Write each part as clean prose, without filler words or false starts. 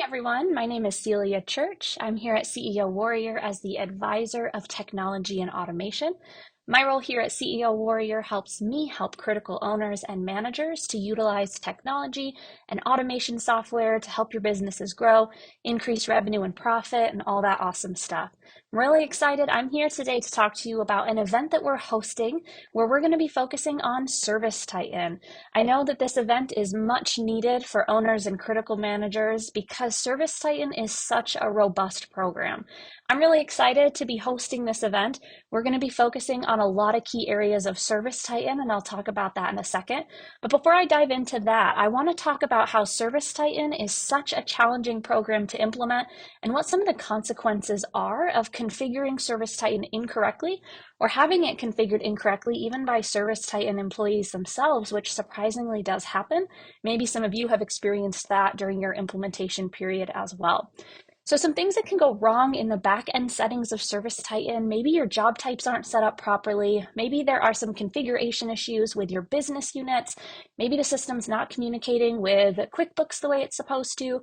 everyone. My name is Celia Church. I'm here at CEO Warrior as the advisor of technology and automation. My role here at CEO Warrior helps me help critical owners and managers to utilize technology and automation software to help your businesses grow, increase revenue and profit, and all that awesome stuff. I'm really excited. I'm here today to talk to you about an event that we're hosting where we're going to be focusing on Service Titan. I know that this event is much needed for owners and critical managers because Service Titan is such a robust program. I'm really excited to be hosting this event. We're going to be focusing on a lot of key areas of Service Titan, and I'll talk about that in a second. But before I dive into that, I want to talk about how Service Titan is such a challenging program to implement and what some of the consequences are of configuring Service Titan incorrectly or having it configured incorrectly even by Service Titan employees themselves, which surprisingly does happen. Maybe some of you have experienced that during your implementation period as well. So some things that can go wrong in the back end settings of Service Titan, maybe your job types aren't set up properly, maybe there are some configuration issues with your business units, maybe the system's not communicating with QuickBooks the way it's supposed to.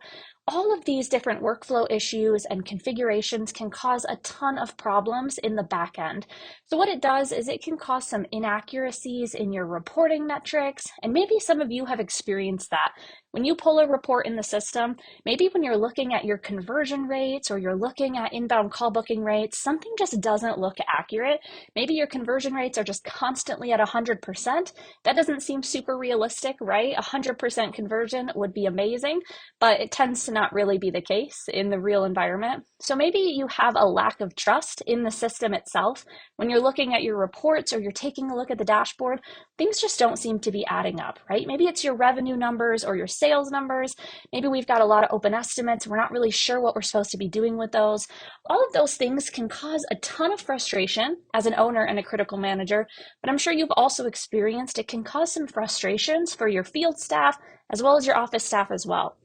All of these different workflow issues and configurations can cause a ton of problems in the back end. So what it does is it can cause some inaccuracies in your reporting metrics, and maybe some of you have experienced that. When you pull a report in the system, maybe when you're looking at your conversion rates or you're looking at inbound call booking rates, something just doesn't look accurate. Maybe your conversion rates are just constantly at 100%. That doesn't seem super realistic, right? 100% conversion would be amazing, but it tends to not really be the case in the real environment. So maybe you have a lack of trust in the system itself. When you're looking at your reports or you're taking a look at the dashboard, things just don't seem to be adding up, right? Maybe it's your revenue numbers or your sales numbers. Maybe we've got a lot of open estimates. We're not really sure what we're supposed to be doing with those. All of those things can cause a ton of frustration as an owner and a critical manager, but I'm sure you've also experienced it can cause some frustrations for your field staff as well as your office staff as well.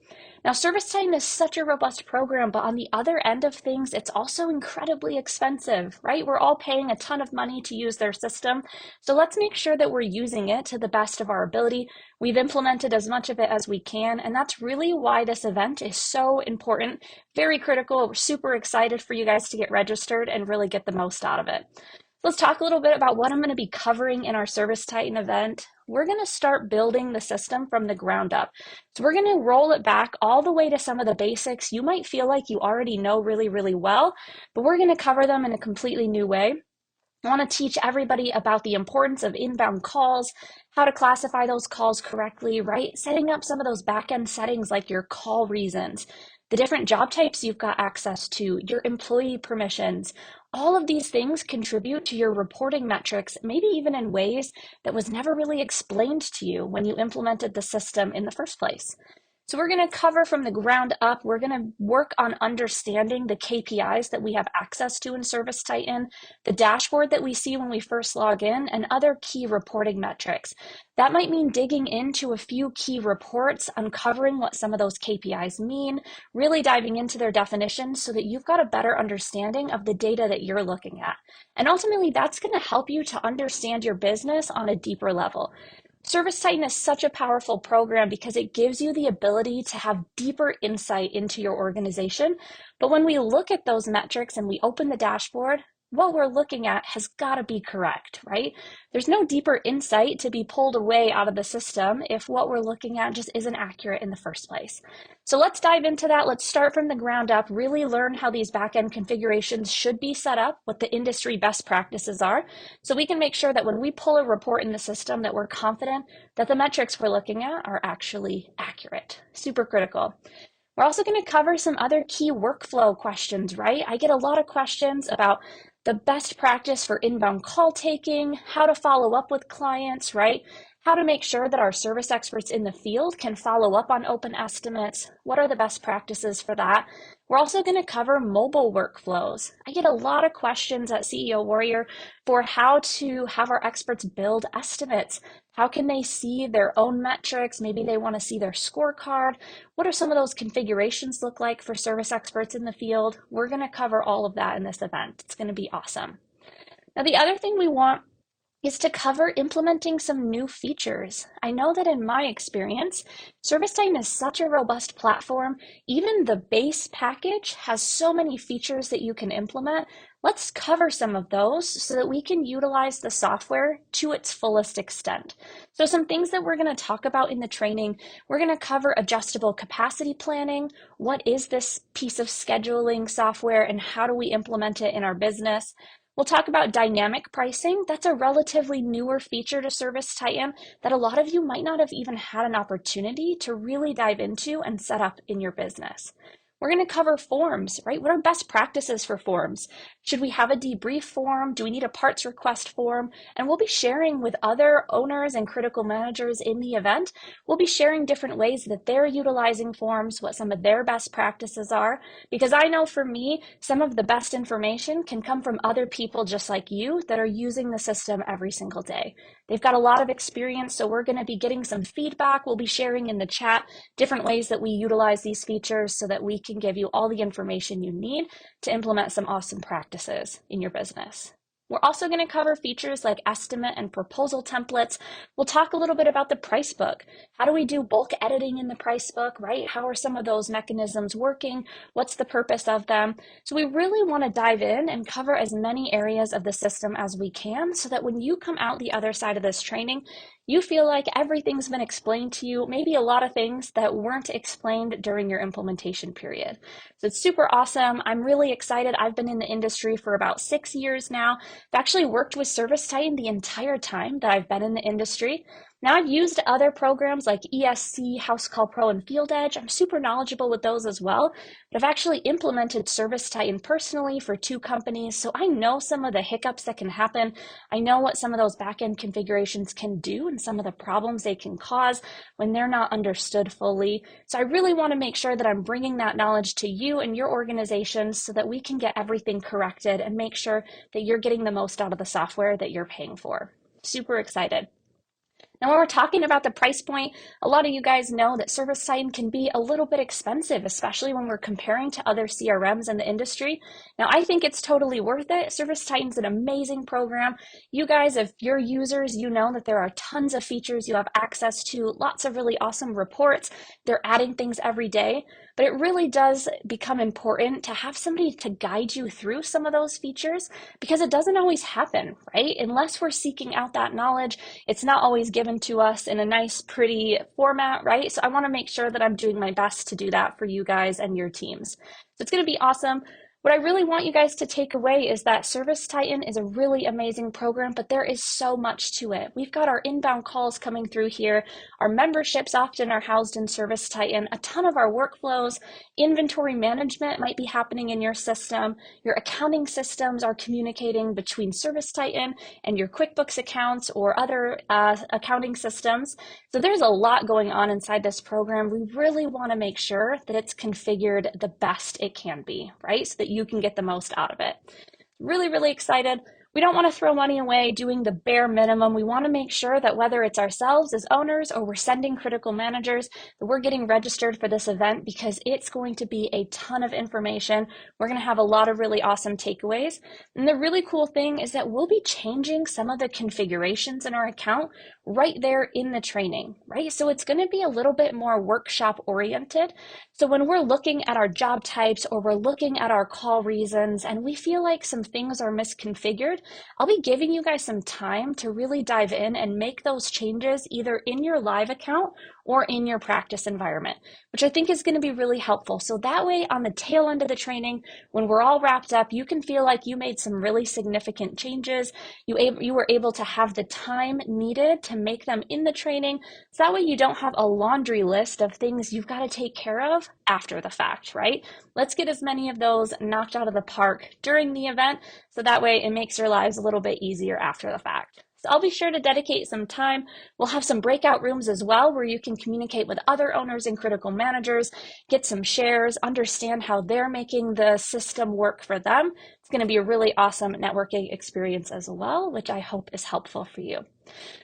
Now, Service Titan is such a robust program, but on the other end of things, it's also incredibly expensive, right? We're all paying a ton of money to use their system. So let's make sure that we're using it to the best of our ability. We've implemented as much of it as we can, and that's really why this event is so important, very critical. We're super excited for you guys to get registered and really get the most out of it. Let's talk a little bit about what I'm going to be covering in our Service Titan event. We're going to start building the system from the ground up. So we're going to roll it back all the way to some of the basics you might feel like you already know really, really well, but we're going to cover them in a completely new way. I want to teach everybody about the importance of inbound calls, how to classify those calls correctly, right? Setting up some of those back-end settings like your call reasons, the different job types you've got access to, your employee permissions. All of these things contribute to your reporting metrics, maybe even in ways that was never really explained to you when you implemented the system in the first place. So we're going to cover from the ground up. We're going to work on understanding the KPIs that we have access to in Service Titan, the dashboard that we see when we first log in, and other key reporting metrics. That might mean digging into a few key reports, uncovering what some of those KPIs mean, really diving into their definitions so that you've got a better understanding of the data that you're looking at. And ultimately, that's going to help you to understand your business on a deeper level. Service Titan is such a powerful program because it gives you the ability to have deeper insight into your organization. But when we look at those metrics and we open the dashboard, what we're looking at has got to be correct, right? There's no deeper insight to be pulled away out of the system if what we're looking at just isn't accurate in the first place. So let's dive into that. Let's start from the ground up, really learn how these back-end configurations should be set up, what the industry best practices are, so we can make sure that when we pull a report in the system that we're confident that the metrics we're looking at are actually accurate. Super critical. We're also going to cover some other key workflow questions, right? I get a lot of questions about the best practice for inbound call taking, how to follow up with clients, right? How to make sure that our service experts in the field can follow up on open estimates. What are the best practices for that? We're also going to cover mobile workflows. I get a lot of questions at CEO Warrior for how to have our experts build estimates. How can they see their own metrics? Maybe they want to see their scorecard. What are some of those configurations look like for service experts in the field? We're going to cover all of that in this event. It's going to be awesome. Now, the other thing we want is to cover implementing some new features. I know that in my experience, ServiceTitan is such a robust platform. Even the base package has so many features that you can implement. Let's cover some of those so that we can utilize the software to its fullest extent. So some things that we're going to talk about in the training, we're going to cover adjustable capacity planning. What is this piece of scheduling software and how do we implement it in our business? We'll talk about dynamic pricing. That's a relatively newer feature to ServiceTitan that a lot of you might not have even had an opportunity to really dive into and set up in your business. We're going to cover forms, right? What are best practices for forms? Should we have a debrief form? Do we need a parts request form? And we'll be sharing with other owners and critical managers in the event. We'll be sharing different ways that they're utilizing forms, what some of their best practices are, because I know for me, some of the best information can come from other people just like you that are using the system every single day. They've got a lot of experience, so we're going to be getting some feedback. We'll be sharing in the chat different ways that we utilize these features so that we can give you all the information you need to implement some awesome practices in your business. We're also going to cover features like estimate and proposal templates. We'll talk a little bit about the price book. How do we do bulk editing in the price book, right? How are some of those mechanisms working? What's the purpose of them? So we really want to dive in and cover as many areas of the system as we can so that when you come out the other side of this training, you feel like everything's been explained to you, maybe a lot of things that weren't explained during your implementation period. So it's super awesome. I'm really excited. I've been in the industry for about 6 years now. I've actually worked with ServiceTitan the entire time that I've been in the industry. Now I've used other programs like ESC, House Call Pro, and Field Edge. I'm super knowledgeable with those as well, but I've actually implemented ServiceTitan personally for 2 companies, so I know some of the hiccups that can happen. I know what some of those backend configurations can do and some of the problems they can cause when they're not understood fully. So I really want to make sure that I'm bringing that knowledge to you and your organizations so that we can get everything corrected and make sure that you're getting the most out of the software that you're paying for. Super excited. Now, when we're talking about the price point, a lot of you guys know that ServiceTitan can be a little bit expensive, especially when we're comparing to other CRMs in the industry. Now, I think it's totally worth it. ServiceTitan's an amazing program. You guys, if you're users, you know that there are tons of features you have access to, lots of really awesome reports. They're adding things every day, but it really does become important to have somebody to guide you through some of those features because it doesn't always happen, right? Unless we're seeking out that knowledge, it's not always given to us in a nice, pretty format, right? So I want to make sure that I'm doing my best to do that for you guys and your teams. So it's going to be awesome. What I really want you guys to take away is that ServiceTitan is a really amazing program, but there is so much to it. We've got our inbound calls coming through here. Our memberships often are housed in ServiceTitan. A ton of our workflows, inventory management might be happening in your system. Your accounting systems are communicating between ServiceTitan and your QuickBooks accounts or other accounting systems. So there's a lot going on inside this program. We really want to make sure that it's configured the best it can be, right? So that you can get the most out of it. Really, really excited. We don't want to throw money away doing the bare minimum. We want to make sure that whether it's ourselves as owners or we're sending critical managers, that we're getting registered for this event because it's going to be a ton of information. We're going to have a lot of really awesome takeaways. And the really cool thing is that we'll be changing some of the configurations in our account right there in the training, right? So it's going to be a little bit more workshop oriented. So when we're looking at our job types or we're looking at our call reasons and we feel like some things are misconfigured, I'll be giving you guys some time to really dive in and make those changes either in your live account or in your practice environment, which I think is going to be really helpful. So that way on the tail end of the training, when we're all wrapped up, you can feel like you made some really significant changes. You were able to have the time needed to make them in the training. So that way you don't have a laundry list of things you've got to take care of after the fact, right? Let's get as many of those knocked out of the park during the event. So that way it makes your lives a little bit easier after the fact. So I'll be sure to dedicate some time. We'll have some breakout rooms as well where you can communicate with other owners and critical managers, get some shares, understand how they're making the system work for them. It's going to be a really awesome networking experience as well, which I hope is helpful for you.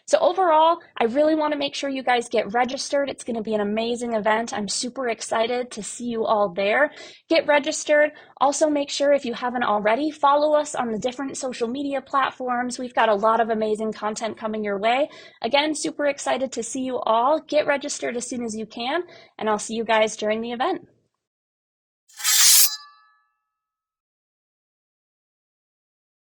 So overall, I really want to make sure you guys get registered. It's going to be an amazing event. I'm super excited to see you all there. Get registered. Also make sure, if you haven't already, follow us on the different social media platforms. We've got a lot of amazing content coming your way. Again, super excited to see you all. Get registered as soon as you can, and I'll see you guys during the event.